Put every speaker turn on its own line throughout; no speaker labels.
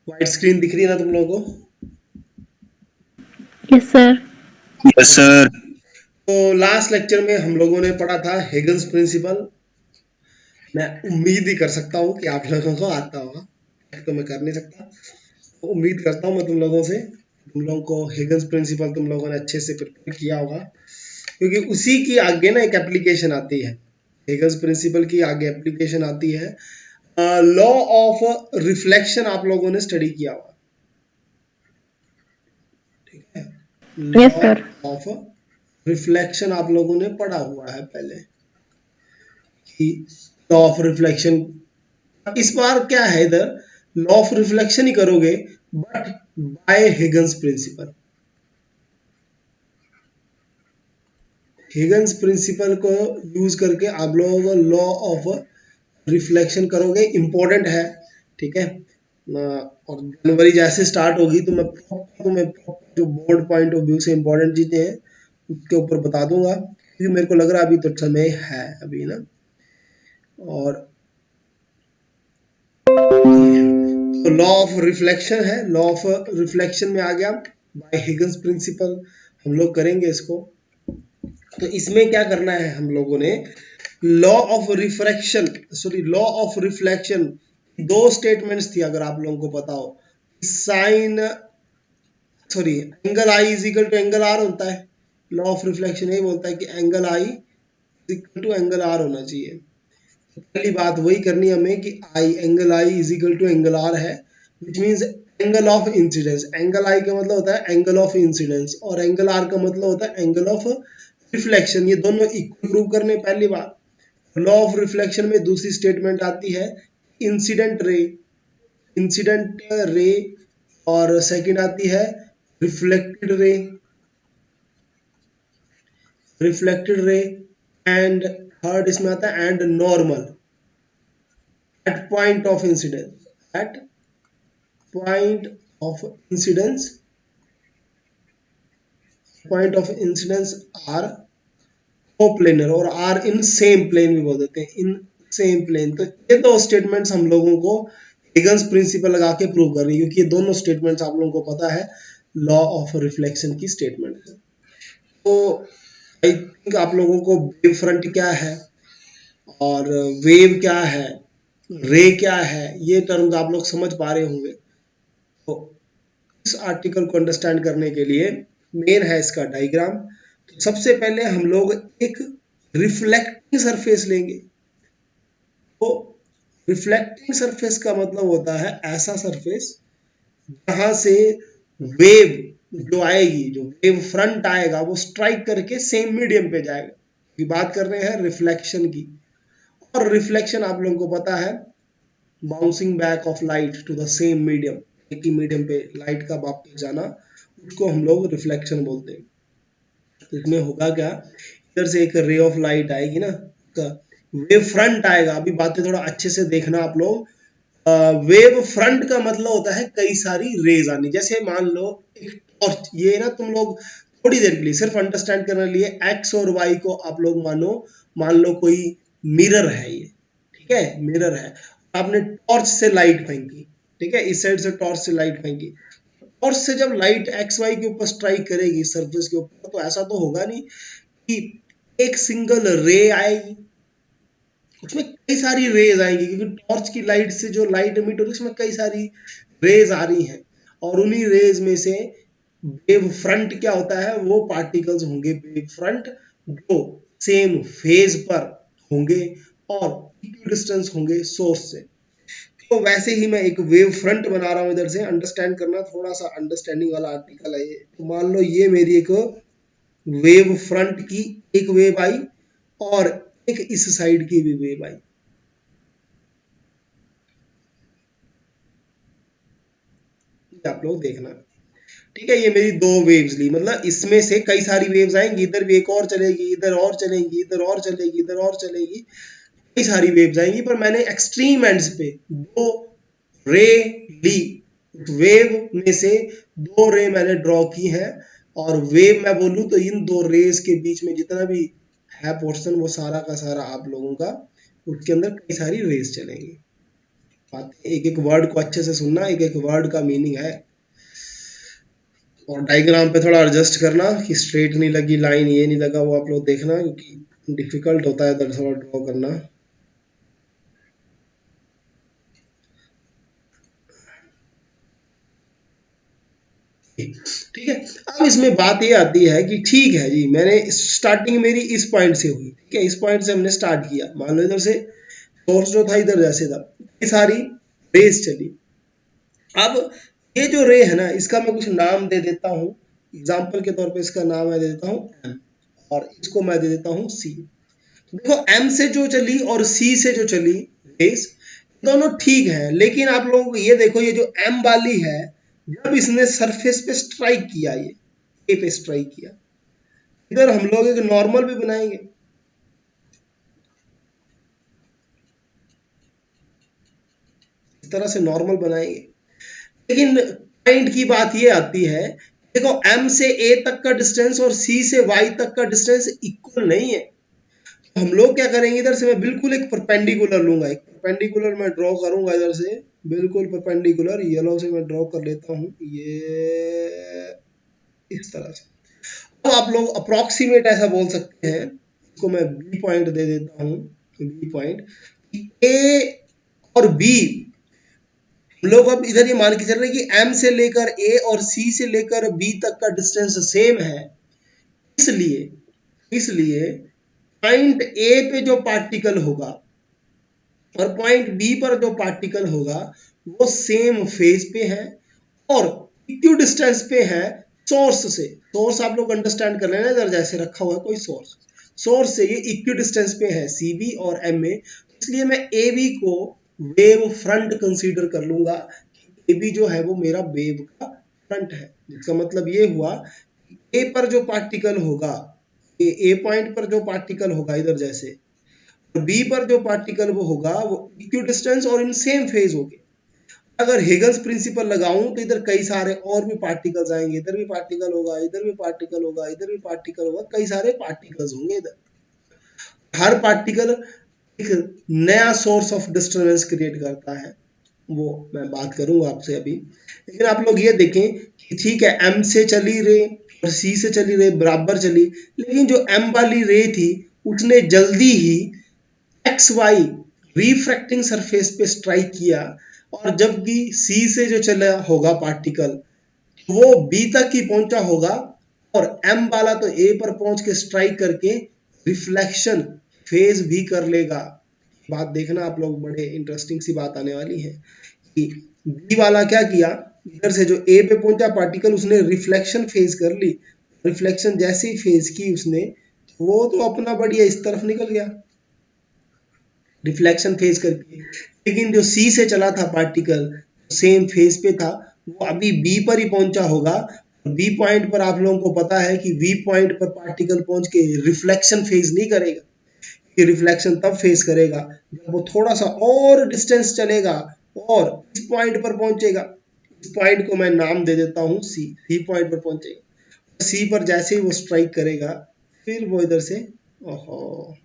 White screen दिख रही है ना तुम लोगों को?
Yes sir.
Yes sir.
तो लास्ट लेक्चर में हम लोगों ने पढ़ा था हेगन्स प्रिंसिपल। मैं उम्मीद ही कर सकता हूँ कि आप लोगों को आता होगा, तो मैं कर नहीं सकता। तो उम्मीद करता हूँ मैं तुम लोगों से, तुम लोगों को हेगन्स प्रिंसिपल तुम लोगों ने अच्छे से प्रिपेयर किया होगा, क्योंकि उसी की आगे ना एक एप्लीकेशन आती है। हेगन्स प्रिंसिपल की आगे एप्लीकेशन आती है लॉ ऑफ रिफ्लेक्शन। आप लोगों ने स्टडी किया होगा, ठीक है?
Yes
law
sir.
Of reflection आप लोगों ने पढ़ा हुआ है पहले कि लॉ ऑफ रिफ्लेक्शन। इस बार क्या है, इधर लॉ ऑफ रिफ्लेक्शन ही करोगे बट बाय हिगन्स प्रिंसिपल। हिगन्स प्रिंसिपल को यूज करके आप लोग लॉ ऑफ रिफ्लेक्शन करोगे, इंपॉर्टेंट है, ठीक है? और जनवरी जैसे स्टार्ट होगी तो मैं जो बोर्ड पॉइंट ऑफ व्यू से इंपॉर्टेंट चीजें हैं उसके ऊपर बता दूंगा, क्योंकि मेरे को लग रहा है अभी तो समय है अभी ना। और तो लॉ ऑफ रिफ्लेक्शन है, लॉ ऑफ रिफ्लेक्शन में आ गया बाय हिगन्स प्रिंसिपल, हम लोग करेंगे इसको। तो इसमें क्या करना है हम लोगों ने, law of refraction, sorry law of reflection, दो स्टेटमेंट्स थी अगर आप लोगों को पता हो। Sine, sorry angle i is equal to angle r होता है। लॉ ऑफ रिफ्लेक्शन यही बोलता है कि angle i is equal to angle r होना चाहिए। पहली बात वही करनी है हमें कि i, angle i is equal to angle r है, which means angle of incidence. Angle आई का मतलब होता है एंगल ऑफ इंसिडेंस, और एंगल आर का मतलब होता है एंगल ऑफ रिफ्लेक्शन। ये दोनों इक्वल प्रूव करने। पहली बात, लॉ ऑफ रिफ्लेक्शन में दूसरी स्टेटमेंट आती है इंसिडेंट रे, इंसिडेंट रे, और सेकंड आती है reflected ray, reflected ray, and third इसमें आता है and normal at point of incidence, at point of incidence, point of incidence are coplanar, और आर इन सेम प्लेन भी बोल देते हैं, इन सेम प्लेन। तो ये दो स्टेटमेंट्स हम लोगों को हिगन्स प्रिंसिपल लगा के प्रूव कर रही है, क्योंकि ये दोनों स्टेटमेंट्स आप लोगों को पता है लॉ ऑफ रिफ्लेक्शन की स्टेटमेंट है। तो आई थिंक आप लोगों को वेव फ्रंट क्या है और वेव क्या है, रे क्या है, ये टर्म्स आप लोग समझ पा रहे होंगे। तो इस आर्टिकल को अंडरस्टैंड करने के लिए मेन है इसका डायग्राम। तो सबसे पहले हम लोग एक रिफ्लेक्टिंग सरफेस लेंगे। तो रिफ्लेक्टिंग सरफेस का मतलब होता है ऐसा सरफेस जहां से वेव जो आएगी, जो वेव फ्रंट आएगा वो स्ट्राइक करके सेम मीडियम पे जाएगा। ये बात कर रहे हैं रिफ्लेक्शन की। और रिफ्लेक्शन आप लोगों को पता है bouncing back of light to the same medium, एक ही मीडियम पे लाइट का वापस जाना, उसको हम लोग रिफ्लेक्शन बोलते हैं। तो इसमें होगा क्या, इधर से एक रे ऑफ लाइट आएगी ना, वेव फ्रंट आएगा। अभी बातें थोड़ा अच्छे से देखना आप लोग। वेव फ्रंट का मतलब होता है कई सारी रेज आनी। जैसे मान लो एक टॉर्च, ये ना तुम लोग थोड़ी देर के लिए सिर्फ अंडरस्टैंड करने के लिए एक्स और वाई को आप लोग मानो, मान लो कोई मिरर है ये, ठीक है, मिरर है, आपने टॉर्च से लाइट फेंकी, ठीक है, इस साइड से टॉर्च से लाइट फेंकी। टॉर्च से जब लाइट एक्स वाई के ऊपर स्ट्राइक करेगी सरफेस के ऊपर, तो ऐसा तो होगा नहीं कि एक सिंगल रे आएगी, उसमें कई सारी रेज आएंगी, क्योंकि टॉर्च की लाइट से जो लाइट एमिट हो रही है उसमें कई सारी रेज आ रही हैं। और उन्हीं रेज में से वेव फ्रंट क्या होता है, वो पार्टिकल्स होंगे वेव फ्रंट जो सेम फेज पर होंगे और इक्वल डिस्टेंस होंगे सोर्स से। तो वैसे ही मैं एक वेव फ्रंट बना रहा हूं, इधर से अंडरस्टैंड करना, थोड़ा सा अंडरस्टैंडिंग वाला आर्टिकल है ये। तो मान लो ये मेरी एक वेव फ्रंट की एक वेव आई और एक इस साइड की भी वेव आई। आप लोग देखना, ठीक है, ये मेरी दो वेव्स ली, मतलब इसमें से कई सारी वेव्स आएंगी, इधर भी एक और चलेगी, इधर और चलेगी, इधर और चलेगी, इधर और चलेगी, कई सारी वेव्स आएंगी। पर मैंने एक्सट्रीम एंड्स पे दो रे ली, वेव में से दो रे मैंने ड्रॉ की हैं। और वेव मैं बोलूं तो इन दो रेस के बीच में जितना भी है पोर्शन, वो सारा का सारा आप लोगों का उसके अंदर कई सारी रेस चलेंगी। बातें, एक एक वर्ड को अच्छे से सुनना, एक एक वर्ड का मीनिंग है। और डायग्राम पे थोड़ा एडजस्ट करना कि स्ट्रेट नहीं लगी लाइन, ये नहीं लगा, वो आप लोग देखना, क्योंकि डिफिकल्ट होता है इधर थोड़ा ड्रॉ करना। ठीक है। अब इसमें बात ये आती है कि ठीक है जी, मैंने स्टार्टिंग मेरी इस पॉइंट से हुई, ठीक है, इस पॉइंट से हमने स्टार्ट किया, मान लो इधर से सोर्स जो था इधर जैसे था, ये सारी रेस चली। अब ये जो रे है ना, इसका मैं कुछ नाम दे देता हूँ, एग्जाम्पल के तौर पे इसका नाम मैं दे देता हूँ एम, और इसको मैं दे देता हूँ सी। देखो एम से जो चली और सी से जो चली रेस, दोनों ठीक है, लेकिन आप लोगों को ये देखो, ये जो एम वाली है, जब इसने सरफेस पे स्ट्राइक किया, ये ए पे स्ट्राइक किया, इधर हम लोग एक नॉर्मल भी बनाएंगे, इस तरह से नॉर्मल बनाएंगे। लेकिन पॉइंट की बात ये आती है, देखो एम से ए तक का डिस्टेंस और सी से वाई तक का डिस्टेंस इक्वल नहीं है। तो हम लोग क्या करेंगे, इधर से मैं बिल्कुल एक परपेंडिकुलर लूंगा, एक परपेंडिकुलर मैं ड्रॉ करूंगा इधर से, बिल्कुल परपेंडिकुलर, येलो से मैं ड्रॉ कर लेता हूं ये, इस तरह से। तो आप लोग अप्रोक्सीमेट ऐसा बोल सकते हैं, इसको मैं बी पॉइंट दे देता हूं, बी पॉइंट। ए और बी, हम लोग अब इधर ये मान के चल रहे हैं कि एम से लेकर ए और सी से लेकर बी तक का डिस्टेंस सेम है, इसलिए इसलिए पॉइंट ए पे जो पार्टिकल होगा और पॉइंट बी पर जो पार्टिकल होगा वो सेम फेज पे है और इक्वी डिस्टेंस पे है सोर्स से। सोर्स आप लोग अंडरस्टैंड कर लेना, इधर जैसे रखा हुआ है कोई सोर्स, सोर्स से ये इक्वी डिस्टेंस पे है सी बी और एम ए, इसलिए मैं ए बी को वेव फ्रंट कंसीडर कर लूंगा। ए बी जो है वो मेरा वेव का फ्रंट है, जिसका मतलब ये हुआ ए पर जो पार्टिकल होगा, ए पॉइंट पर जो पार्टिकल होगा इधर जैसे, बी पर जो पार्टिकल वो होगा वो इक्वी डिस्टेंस और इन सेम फेज होंगे। अगर हिगन्स प्रिंसिपल लगाऊं तो इधर कई सारे और भी पार्टिकल्स आएंगे, इधर भी पार्टिकल होगा, इधर भी पार्टिकल होगा, इधर भी पार्टिकल होगा, कई सारे पार्टिकल्स होंगे इधर। हर पार्टिकल एक नया सोर्स ऑफ डिस्टरबेंस क्रिएट करता है, वो मैं बात करूंगा आपसे अभी। लेकिन आप लोग ये देखें कि ठीक है, एम से चली रे और सी से चली रे बराबर चली, लेकिन जो एम वाली रे थी उसने जल्दी ही एक्स वाई रिफ्रैक्टिंग सरफेस पे स्ट्राइक किया, और जबकि सी से जो चला होगा पार्टिकल वो बी तक ही पहुंचा होगा, और एम वाला तो ए पर पहुंच के स्ट्राइक करके रिफ्लेक्शन फेज भी कर लेगा। बात देखना आप लोग, बड़े इंटरेस्टिंग सी बात आने वाली है कि बी वाला क्या किया, इधर से जो ए पे पहुंचा पार्टिकल उसने रिफ्लेक्शन फेज कर ली, रिफ्लेक्शन जैसे ही फेज की उसने, वो तो अपना बढ़िया इस तरफ निकल गया रिफ्लेक्शन फेज करके। लेकिन जो सी से चला था पार्टिकल, सेम फेज पे था, वो अभी बी पर ही पहुंचा होगा। बी पॉइंट पर आप लोगों को पता है कि वी पॉइंट पर पार्टिकल पहुंच के रिफ्लेक्शन फेज नहीं करेगा, कि रिफ्लेक्शन तब फेस करेगा जब वो थोड़ा सा और डिस्टेंस चलेगा और इस पॉइंट पर पहुंचेगा। इस पॉइंट को मैं नाम दे देता हूं सी, सी पॉइंट पर पहुंचेगा, सी पर जैसे ही वो स्ट्राइक करेगा फिर वो इधर से, ओहो,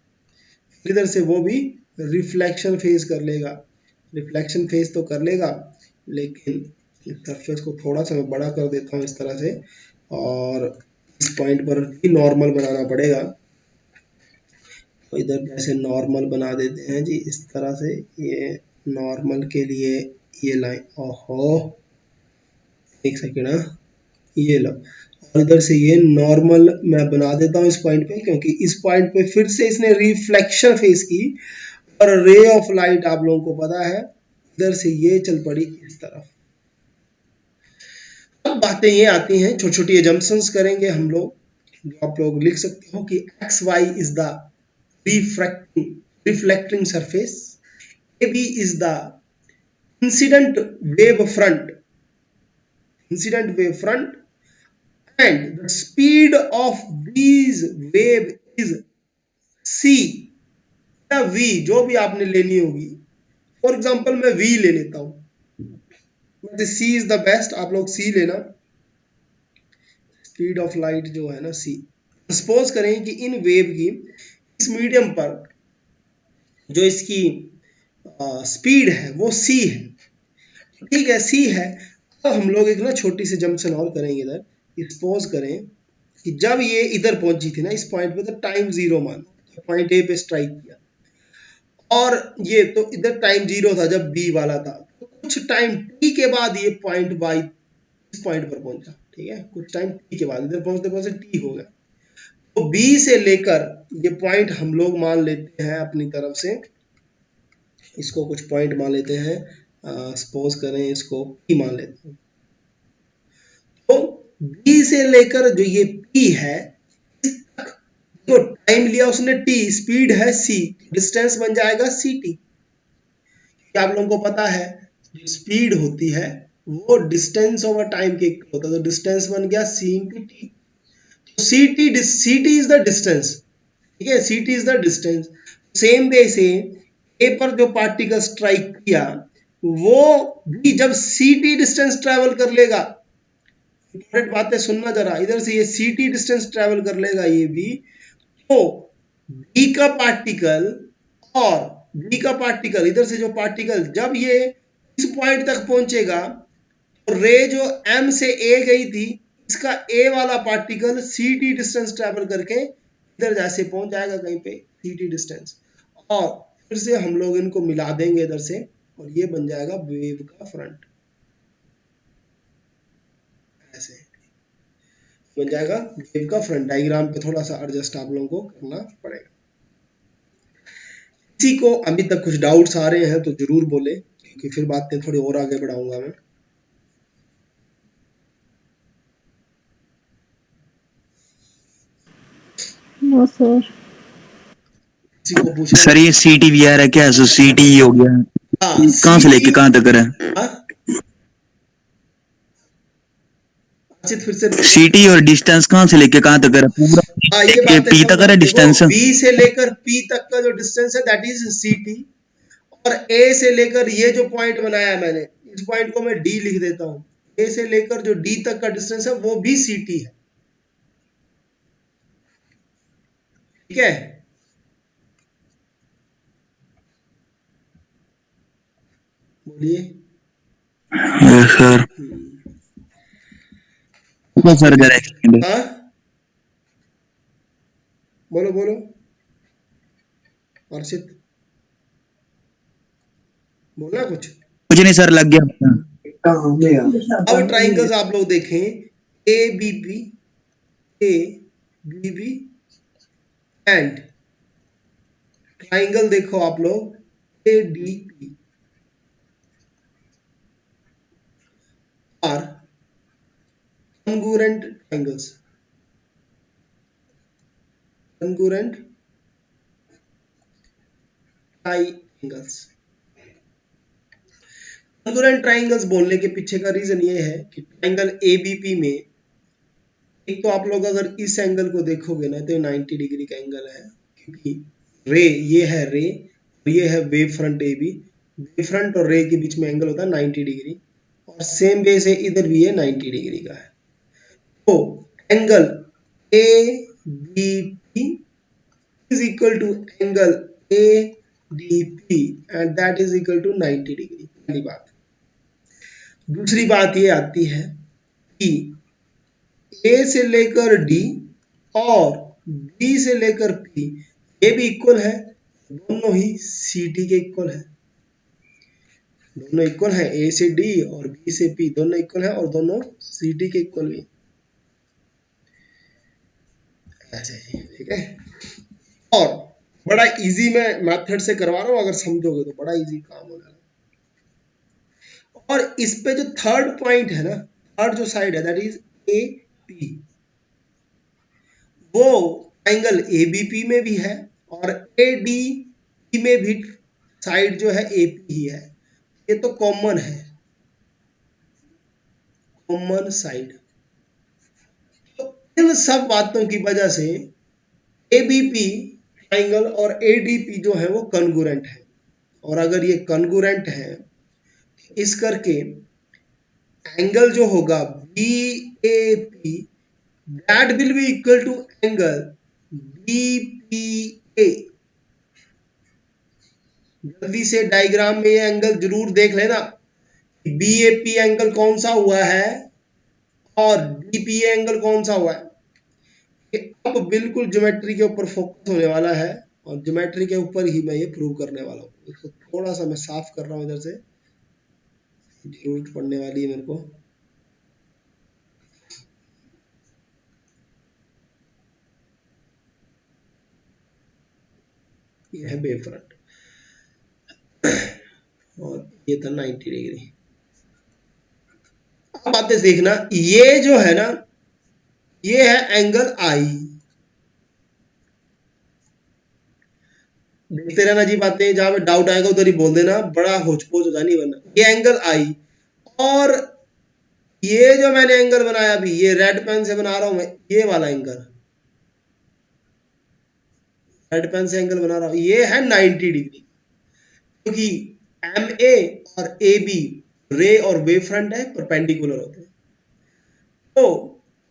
इधर से वो भी रिफ्लेक्शन फेस कर लेगा। रिफ्लेक्शन फेस तो कर लेगा, लेकिन सरफेस को थोड़ा सा मैं बड़ा कर देता हूँ इस तरह से, और इस पॉइंट पर भी नॉर्मल बनाना पड़ेगा। तो इधर जैसे नॉर्मल बना देते हैं जी इस तरह से, ये नॉर्मल के लिए ये लाइन, ओहो एक सेकेंड, ये लो, और इधर से ये नॉर्मल मैं बना देता हूँ इस पॉइंट पे, क्योंकि इस पॉइंट पे फिर से इसने रिफ्लेक्शन फेस की और रे ऑफ लाइट आप लोगों को पता है इधर से ये चल पड़ी इस तरफ। अब बातें ये आती हैं, छोटी छोटी एजम्पशंस करेंगे हम लोग, जो आप लोग लिख सकते हो कि X Y is the reflecting surface, AB is the incident wave front, and the speed of these wave is c या v, जो भी आपने लेनी होगी। फॉर एग्जांपल मैं v ले लेता हूं, c इज द बेस्ट, आप लोग c लेना। स्पीड ऑफ लाइट जो है ना c, सपोज करें कि इन वेव की इस मीडियम पर जो इसकी स्पीड है वो c है, ठीक है c है। अब हम लोग एक ना छोटी सी जंक्शन और करेंगे इधर, सपोज करें कि जब ये इधर पहुंची थी ना इस पॉइंट पे, तो टाइम 0 मान, पॉइंट ए पे स्ट्राइक किया, और ये तो इधर टाइम 0 था जब बी वाला था, तो कुछ टाइम टी के बाद ये पॉइंट बाई इस पॉइंट पर पहुंचा, ठीक है, कुछ टाइम टी के बाद इधर पहुंचते पहुंचते टी हो गया। तो बी से लेकर ये पॉइंट हम लोग मान लेते हैं अपनी तरफ से, इसको कुछ पॉइंट मान लेते हैं, सपोज करें इसको पी मान लेते हैं। तो बी से लेकर जो ये पी है, तो टाइम लिया उसने टी, स्पीड है सी, डिस्टेंस बन जाएगा सी टी। क्या आप लोगों को पता है जो स्पीड होती है वो डिस्टेंस ओवर टाइम के इक्वल होता है, तो डिस्टेंस बन गया सी इंटू टी। तो C T is the distance, ठीक है, C T is the distance. Same way से ए पर जो पार्टिकल स्ट्राइक किया वो भी जब सी टी डिस्टेंस ट्रेवल कर लेगा, इंपॉर्टेंट बातें सुनना जरा, इधर से ये सी टी डिस्टेंस ट्रेवल कर लेगा ये भी, तो बी का पार्टिकल और बी का पार्टिकल इधर से जो पार्टिकल जब ये इस पॉइंट तक पहुंचेगा, तो रे जो एम से ए गई थी, इसका ए वाला particle C T distance travel करके इधर जैसे पहुंच जाएगा कहीं पे सी टी डिस्टेंस, और फिर से हम लोग इनको मिला देंगे इधर से, और ये बन जाएगा वेव का फ्रंट, ऐसे बन जाएगा वेव का फ्रंट। डायग्राम पे थोड़ा सा एडजस्ट आप लोगों को करना पड़ेगा। किसी को अभी तक कुछ डाउट्स आ रहे हैं तो जरूर बोले, क्योंकि फिर बातें थोड़ी और आगे बढ़ाऊंगा मैं।
No sir.
किसी को पूछना
सर ये सीटी भी आ रहा है क्या? सो सीटी हो गया,
हाँ
कहाँ से लेके कहाँ तक है?
फिर से
सीटी और डिस्टेंस कहाँ से लेके कहाँ तक है पूरा?
ये बात
पी तक है डिस्टेंस?
बी से लेकर पी तक का जो डिस्टेंस है दैट इज सी टी, और ए से लेकर ये जो पॉइंट बनाया मैंने, इस पॉइंट को मैं डी लिख देता हूँ, ए से लेकर जो डी तक का डिस्टेंस है वो भी सी टी है, ठीक है। बोलिए
सर सर जरा explain
हाँ, बोलो बोलो अर्षित, बोलना कुछ।
कुछ नहीं सर, लग गया।
अब ट्राइंगल्स आप लोग देखें, A B B and triangle देखो आप लोग A D P are congruent triangles, congruent triangles। congruent triangles बोलने के पीछे का रीजन ये है कि ट्राइंगल एबीपी में एक तो आप लोग अगर इस एंगल को देखोगे ना तो 90 डिग्री का एंगल है, क्योंकि रे ये है रे और ये है wave front A B, wave front और रे के बीच में एंगल होता है 90 डिग्री, और सेम वे से इधर भी ये 90 डिग्री का है। तो angle A B P is equal to angle A D P and that is equal to 90 degree. पहली बात। दूसरी बात ये आती है कि ए से लेकर डी और बी से लेकर पी ये भी इक्वल है, दोनों ही सी टी के इक्वल है, दोनों इक्वल है, ए से डी और बी से पी दोनों इक्वल है और दोनों सी टी के इक्वल भी, ऐसे ही, ठीक है। और बड़ा इजी मैं मेथड से करवा रहा हूं, अगर समझोगे तो बड़ा इजी काम होने वाला। और इस पे जो थर्ड पॉइंट है ना, थर्ड जो साइड है दैट इज ए पी, वो एंगल एबीपी में भी है और एडीपी में भी साइड जो है एपी ही है, ये तो कॉमन है, कॉमन साइड। तो इन सब बातों की वजह से एबीपी ट्राइंगल और एडीपी जो है वो कॉन्ग्रुएंट है, और अगर ये कॉन्ग्रुएंट है इस करके एंगल जो होगा BAP that will be equal to angle BPA, जल्दी से डायग्राम में ये एंगल जरूर देख लेना, बीएपी एंगल कौन सा हुआ है और डीपीए एंगल कौन सा हुआ है। ये अब बिल्कुल ज्योमेट्री के ऊपर फोकस होने वाला है और ज्योमेट्री के ऊपर ही मैं ये प्रूव करने वाला हूँ। इसको थोड़ा सा मैं साफ कर रहा हूँ इधर से, जरूरत पड़ने वाली है मेरे को। ये है वेव फ्रंट और ये था 90 डिग्री। अब बातें देखना, ये जो है ना, ये है एंगल आई। देखते रहना जी बातें, जहां पे डाउट आएगा उधर ही बोल देना, बड़ा होचपोच हो जानी वरना। ये एंगल आई और ये जो मैंने एंगल बनाया अभी, ये रेड पेन से बना रहा हूं मैं, ये वाला एंगल रेड पेन से एंगल बना रहा हूं, ये है 90 डिग्री, क्योंकि एम ए और ए बी रे और वेव फ्रंट है, परपेंडिकुलर होते हैं। तो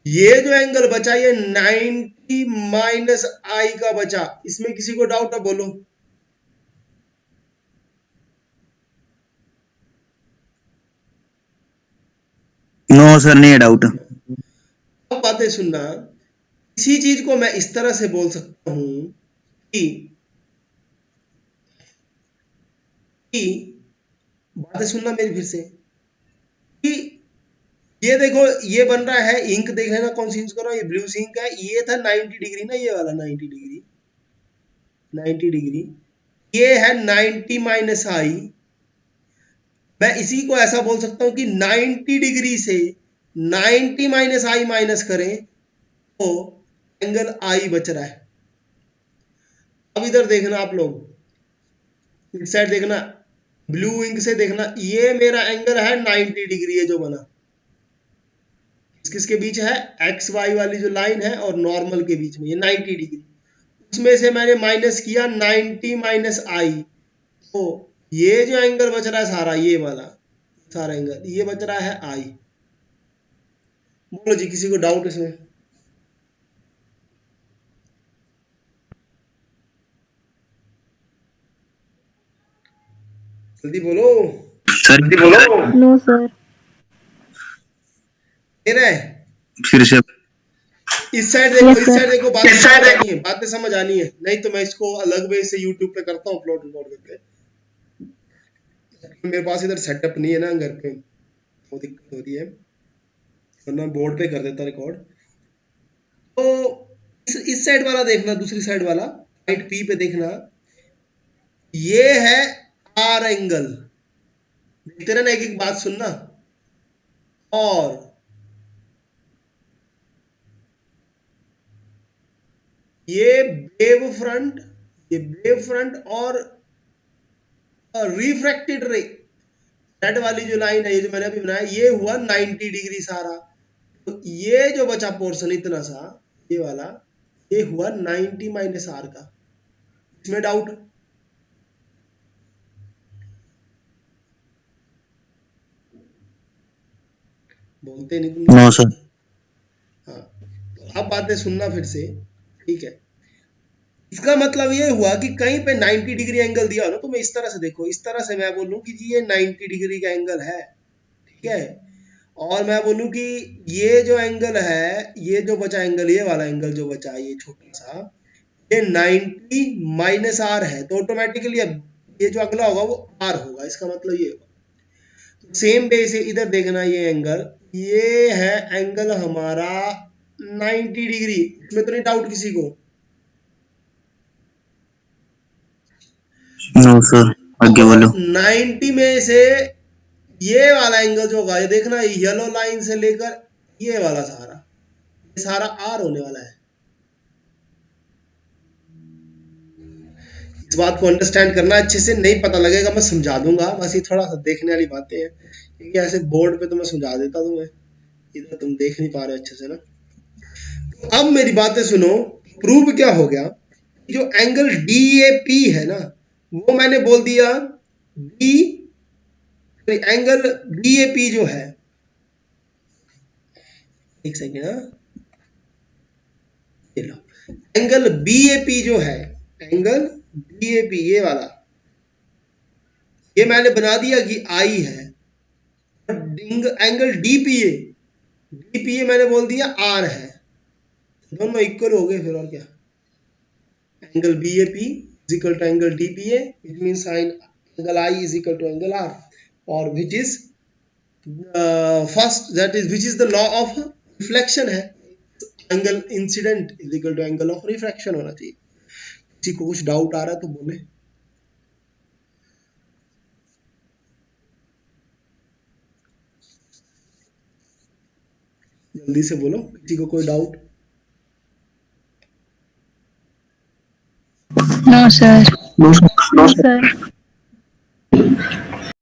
ये जो एंगल बचा ये 90 माइनस आई का बचा, इसमें किसी को डाउट है बोलो।
नो सर, नहीं है डाउट।
अब बातें सुनना, इसी चीज को मैं इस तरह से बोल सकता हूं कि कि बातें सुनना मेरी फिर से, कि ये देखो ये बन रहा है इंक, देख लेना कौन सी यूज कर रहा हूं, ये ब्लू इंक है, ये था 90 डिग्री ना, ये वाला 90 डिग्री, 90 डिग्री, ये है 90 माइनस आई। मैं इसी को ऐसा बोल सकता हूं कि 90 डिग्री से 90 माइनस आई माइनस करें तो एंगल आई बच रहा है। अब इधर देखना आप लोग, इस साइड देखना, ब्लू इंक से देखना, ये मेरा एंगल है 90 डिग्री है जो बना, किसके बीच है, एक्स वाई वाली जो लाइन है और नॉर्मल के बीच में, ये 90 डिग्री, उसमें से मैंने माइनस किया 90 माइनस आई, तो ये जो एंगल बच रहा है सारा, ये वाला सारा एंगल ये बच रहा है आई। बोलो जी, किसी को डाउट इसमें? जल्दी बोलो,
सर
जल्दी बोलो।
No sir.
मेरा है,
फिर से
इस साइड देखो,
Yes,
इस
sir.
साइड देखो, बातें समझ आनी है, बातें समझ आनी है, नहीं तो मैं इसको अलग वे से यूट्यूब पे करता हूँ अपलोड रिकॉर्ड करके। मेरे पास इधर सेटअप नहीं है ना घर पे, वो दिक्कत हो रही है, वरना बोर्ड पे कर देता रिकॉर्ड। तो इस साइड वाला देखना, दूसरी साइड वाला साइड पी पे देखना, ये है आर एंगल, देखते रहना, एक एक बात सुनना। और ये वेव फ्रंट, ये वेव फ्रंट और रिफ्रैक्टेड रे, रेड वाली जो लाइन है, ये जो मैंने अभी बनाया, ये हुआ 90 डिग्री सारा। तो ये जो बचा पोर्शन इतना सा, ये वाला, ये हुआ 90 माइनस आर का। इसमें डाउट? बोलते नहीं तुम।
No sir.
हाँ, तो अब बातें सुनना फिर से, ठीक है। इसका मतलब ये हुआ कि कहीं पे 90 डिग्री एंगल दिया हो ना, तो मैं इस तरह से देखो, इस तरह से मैं बोलूं कि जी ये 90 डिग्री का एंगल है, ठीक है। और मैं बोलूं कि ये जो एंगल है, ये जो बचा एंगल, ये वाला एंगल जो बचा, ये छोटा सा, ये 90 माइनस आर है, तो ऑटोमेटिकली अब ये जो अगला होगा वो आर होगा, इसका मतलब ये होगा। तो सेम वे से इधर देखना, ये एंगल, ये है एंगल हमारा 90 डिग्री, इसमें तो नहीं डाउट किसी को?
नो सर, आगे बोलो।
90 में से ये वाला एंगल जो होगा, ये देखना, येलो लाइन से लेकर ये वाला सारा, ये सारा आर होने वाला है। इस बात को अंडरस्टैंड करना अच्छे से, नहीं पता लगेगा मैं समझा दूंगा, बस ये थोड़ा सा देखने वाली बातें हैं, क्योंकि ऐसे बोर्ड पे तो मैं समझा देता तुम्हें, इधर तुम देख नहीं पा रहे अच्छे से ना। तो अब मेरी बातें सुनो, प्रूव क्या हो गया, जो एंगल DAP है ना, वो मैंने बोल दिया डी, एंगल DAP जो है, एक सेकेंड, ये लो, एंगल BAP जो है, एंगल BAP ये वाला, ये मैंने बना दिया कि आई है, एंगल डीपीए मैंने बोल दिया आर है, दोनों इक्वल हो गए फिर, और क्या। Angle BAP is equal to angle DPA, it mean sine angle i is equal to angle r, और which is first, that is which is the law of reflection है, angle incident is equal to angle of refraction होना चाहिए। किसी को कुछ doubt आ रहा है तो बोले। जल्दी से बोलो, किसी को कोई doubt?
No sir.
No
no sir.